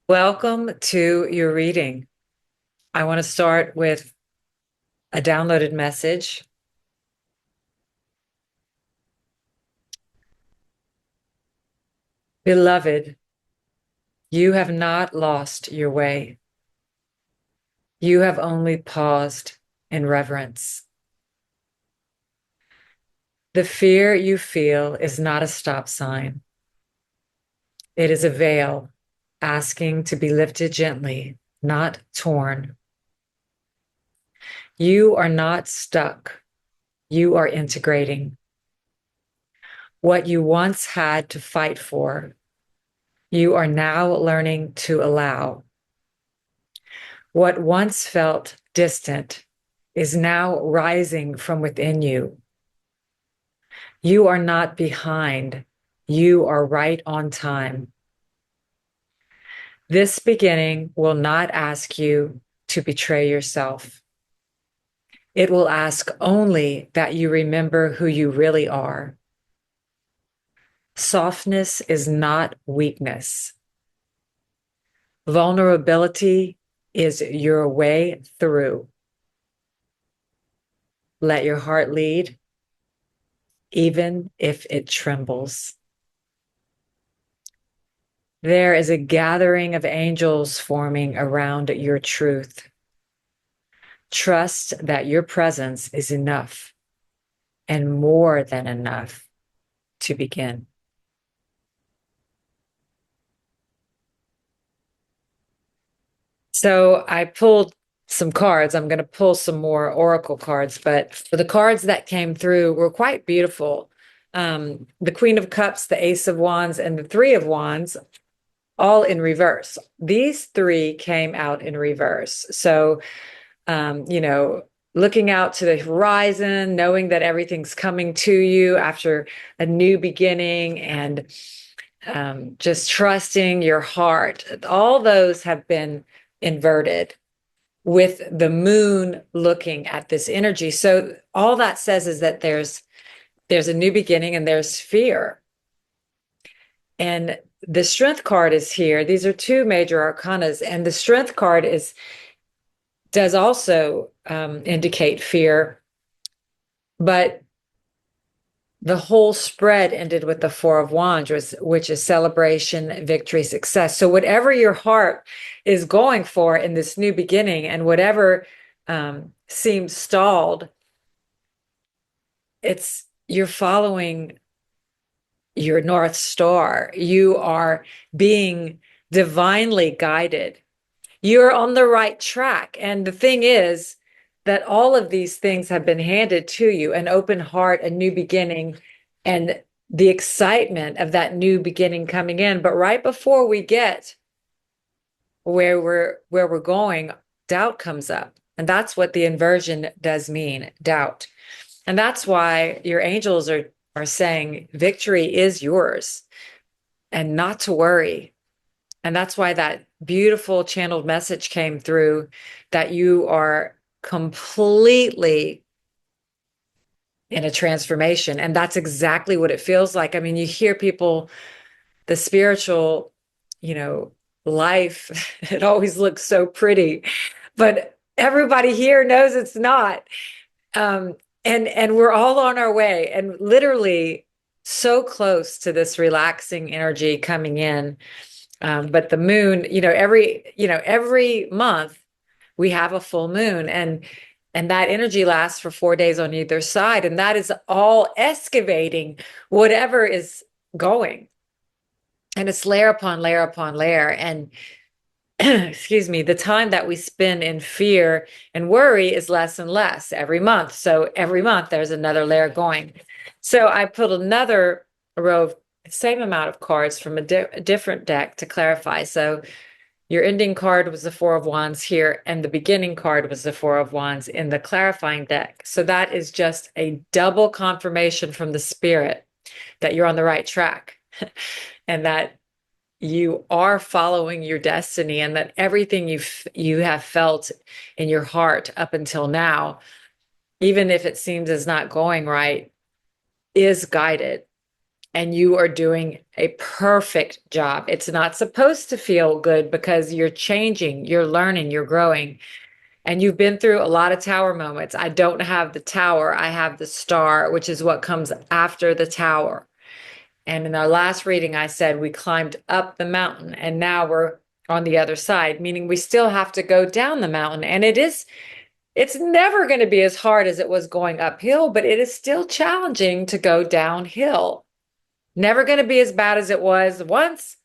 Welcome to your reading. I want to start with a downloaded message. Beloved, you have not lost your way. You have only paused in reverence. The fear you feel is not a stop sign. It is a veil asking to be lifted gently, not torn. You are not stuck. You are integrating. What you once had to fight for, you are now learning to allow. What once felt distant is now rising from within you. You are not behind. You are right on time. This beginning will not ask you to betray yourself. It will ask only that you remember who you really are. Softness is not weakness. Vulnerability is your way through. Let your heart lead, even if it trembles. There is a gathering of angels forming around your truth. Trust that your presence is enough and more than enough to begin. So I pulled some cards. I'm going to pull some more oracle cards, but for the cards that came through were quite beautiful. The Queen of Cups, the Ace of Wands, and the Three of Wands, all in reverse. These three came out in reverse. So, looking out to the horizon, knowing that everything's coming to you after a new beginning, and just trusting your heart. All those have been inverted with the moon looking at this energy. So all that says is that there's a new beginning and there's fear. And the Strength card is here. These are two major arcanas, and the Strength card does also indicate fear, but the whole spread ended with the Four of Wands, which is celebration, victory, success. So whatever your heart is going for in this new beginning, and whatever seems stalled, you're following your North Star. You are being divinely guided. You're on the right track. And the thing is that all of these things have been handed to you: an open heart, a new beginning, and the excitement of that new beginning coming in. But right before we get where we're going, doubt comes up. And that's what the inversion does mean, doubt. And that's why your angels are saying victory is yours and not to worry. And that's why that beautiful channeled message came through, that you are completely in a transformation. And that's exactly what it feels like. I mean, you hear people, the spiritual, life, it always looks so pretty, but everybody here knows it's not. And we're all on our way, and literally so close to this relaxing energy coming in. But the moon, every month we have a full moon, and that energy lasts for 4 days on either side, and that is all excavating whatever is going, and it's layer upon layer upon layer. And excuse me, the time that we spend in fear and worry is less and less every month. So every month there's another layer going. So I put another row of same amount of cards from a different deck to clarify. So your ending card was the Four of Wands here, and the beginning card was the Four of Wands in the clarifying deck. So that is just a double confirmation from the spirit that you're on the right track and that you are following your destiny, and that everything you have felt in your heart up until now, even if it seems as not going right, is guided. and you are doing a perfect job. It's not supposed to feel good because you're changing, you're learning, you're growing, and you've been through a lot of tower moments. I don't have the tower, I have the star, which is what comes after the tower. And in our last reading, I said we climbed up the mountain and now we're on the other side, meaning we still have to go down the mountain. And it's never going to be as hard as it was going uphill, but it is still challenging to go downhill. Never going to be as bad as it was once,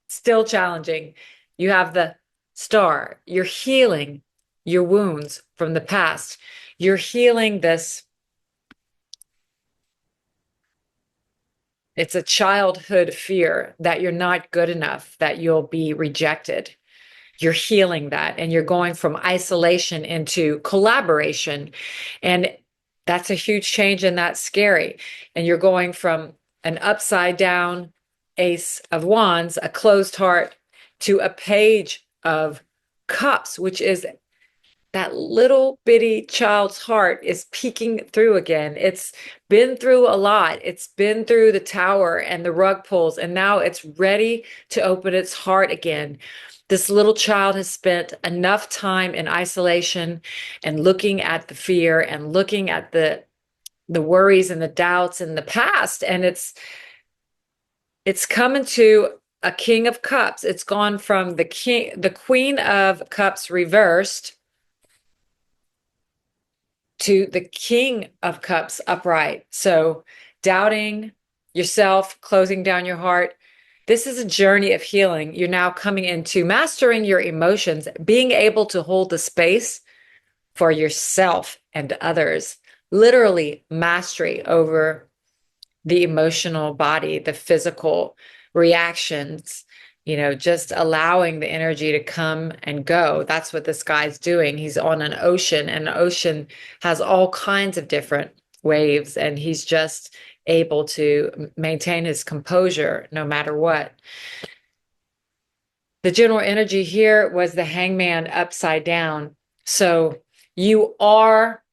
still challenging. You have the star, you're healing your wounds from the past. You're healing this. It's a childhood fear that you're not good enough, that you'll be rejected. You're healing that, and you're going from isolation into collaboration. And that's a huge change, and that's scary. And you're going from an upside down Ace of Wands, a closed heart, to a Page of Cups, which is that little bitty child's heart is peeking through again. It's been through a lot. It's been through the tower and the rug pulls, and now it's ready to open its heart again. This little child has spent enough time in isolation and looking at the fear and looking at the worries and the doubts in the past, and it's coming to a King of Cups. It's gone from the Queen of Cups reversed to the King of Cups upright. So doubting yourself, closing down your heart. This is a journey of healing. You're now coming into mastering your emotions, being able to hold the space for yourself and others. Literally mastery over the emotional body, the physical reactions, just allowing the energy to come and go. That's what this guy's doing. He's on an ocean, and the ocean has all kinds of different waves, and he's just able to maintain his composure no matter what. The general energy here was the Hangman upside down. So you are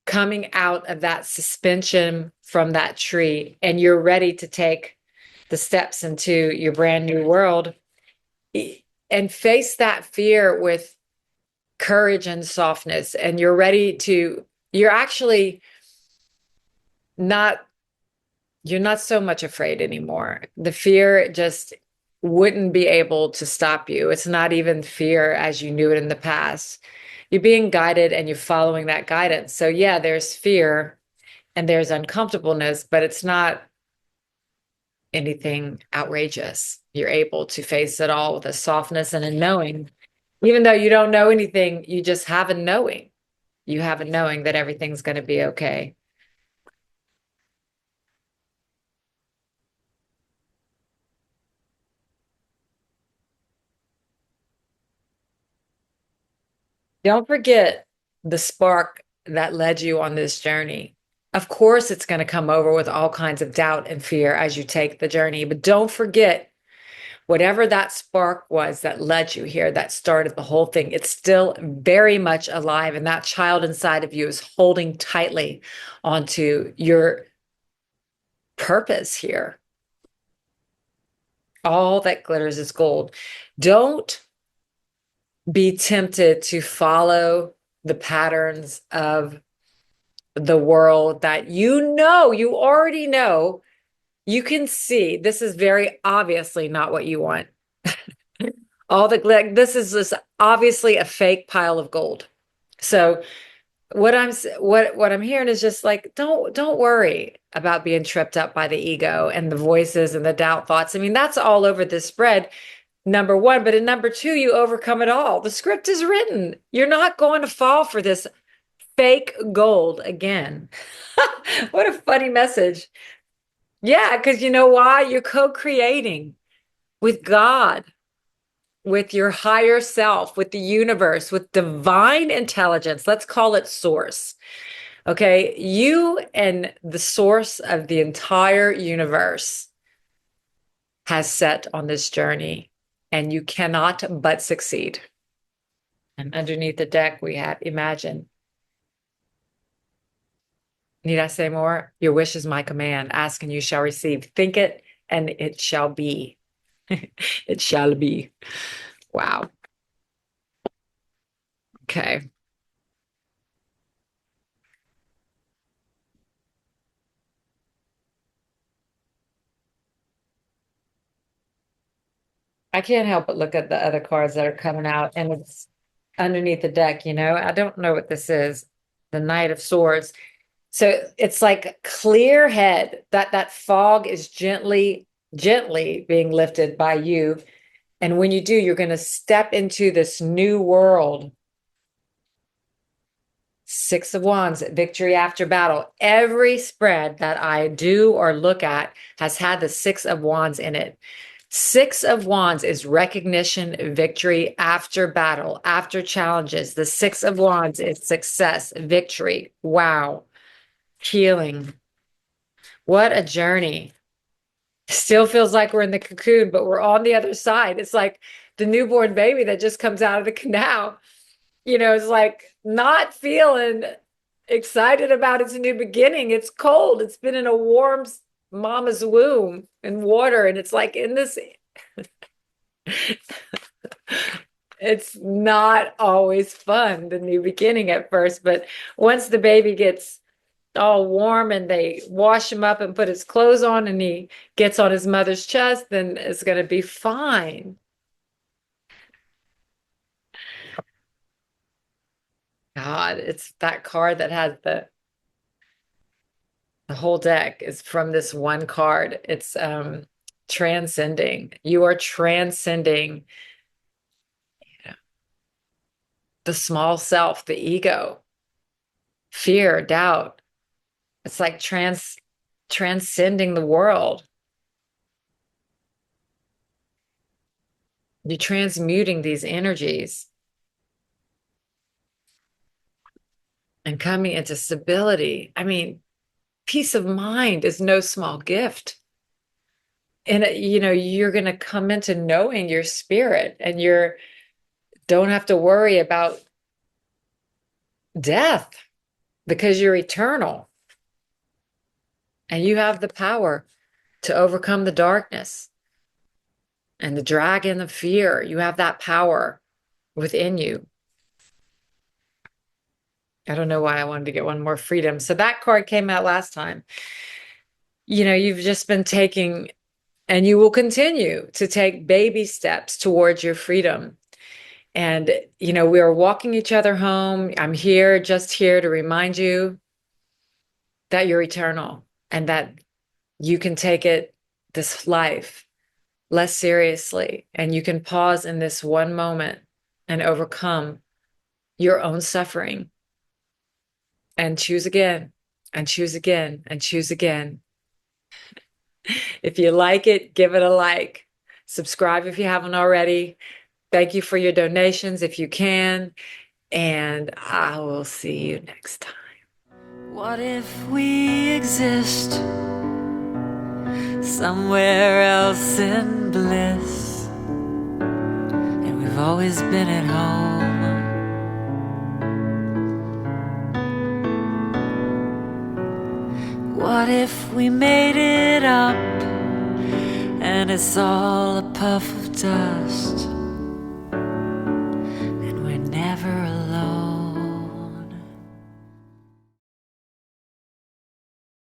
coming out of that suspension from that tree, and you're ready to take the steps into your brand new world and face that fear with courage and softness. And you're actually you're not so much afraid anymore. The fear just wouldn't be able to stop you. It's not even fear as you knew it in the past. You're being guided and you're following that guidance. So yeah, there's fear and there's uncomfortableness, but it's not anything outrageous. You're able to face it all with a softness and a knowing. Even though you don't know anything, you just have a knowing. You have a knowing that everything's going to be okay. Don't forget the spark that led you on this journey. Of course, it's going to come over with all kinds of doubt and fear as you take the journey, but don't forget whatever that spark was that led you here, that started the whole thing. It's still very much alive, and that child inside of you is holding tightly onto your purpose here. All that glitters is gold. Don't be tempted to follow the patterns of the world that you already know. You can see this is very obviously not what you want. This is just obviously a fake pile of gold. So what I'm hearing is just like, don't worry about being tripped up by the ego and the voices and the doubt thoughts. I mean, that's all over this spread, number one, but in number two, you overcome it all. The script is written. You're not going to fall for this fake gold again. What a funny message. Yeah, because you know why? You're co-creating with God, with your higher self, with the universe, with divine intelligence. Let's call it source. Okay, you and the source of the entire universe has set on this journey, and you cannot but succeed. And underneath the deck, we have imagine. Need I say more? Your wish is my command. Ask and you shall receive. Think it, and it shall be. It shall be. Wow. Okay. I can't help but look at the other cards that are coming out, and it's underneath the deck, you know. I don't know what this is. The Knight of Swords. So it's like clear head. That fog is gently being lifted by you. And when you do, you're going to step into this new world. Six of Wands, victory after battle. Every spread that I do or look at has had the Six of Wands in it. Six of Wands is recognition, victory after battle, after challenges. The Six of Wands is success, victory. Wow. Healing. What a journey. Still feels like we're in the cocoon, but we're on the other side. It's like the newborn baby that just comes out of the canal. You know, it's like not feeling excited about its new beginning. It's cold. It's been in a warm mama's womb and water. And it's like in this, it's not always fun, the new beginning at first. But once the baby gets all warm and they wash him up and put his clothes on and he gets on his mother's chest, then it's going to be fine. God, it's that card that has the whole deck is from this one card. It's transcending. You are transcending, you know, the small self, the ego, fear, doubt. It's like transcending the world. You're transmuting these energies and coming into stability. I mean, peace of mind is no small gift. And you know, you're going to come into knowing your spirit, and you're don't have to worry about death because you're eternal. And you have the power to overcome the darkness and the dragon of fear. You have that power within you. I don't know why I wanted to get one more, freedom. So that card came out last time. You know, you've just been taking, and you will continue to take baby steps towards your freedom. And, you know, we are walking each other home. I'm here, just here to remind you that you're eternal and that you can take this life less seriously. And you can pause in this one moment and overcome your own suffering and choose again and choose again and choose again. If you like it, give it a like. Subscribe if you haven't already. Thank you for your donations if you can. And I will see you next time. What if we exist somewhere else in bliss, and we've always been at home? What if we made it up and it's all a puff of dust?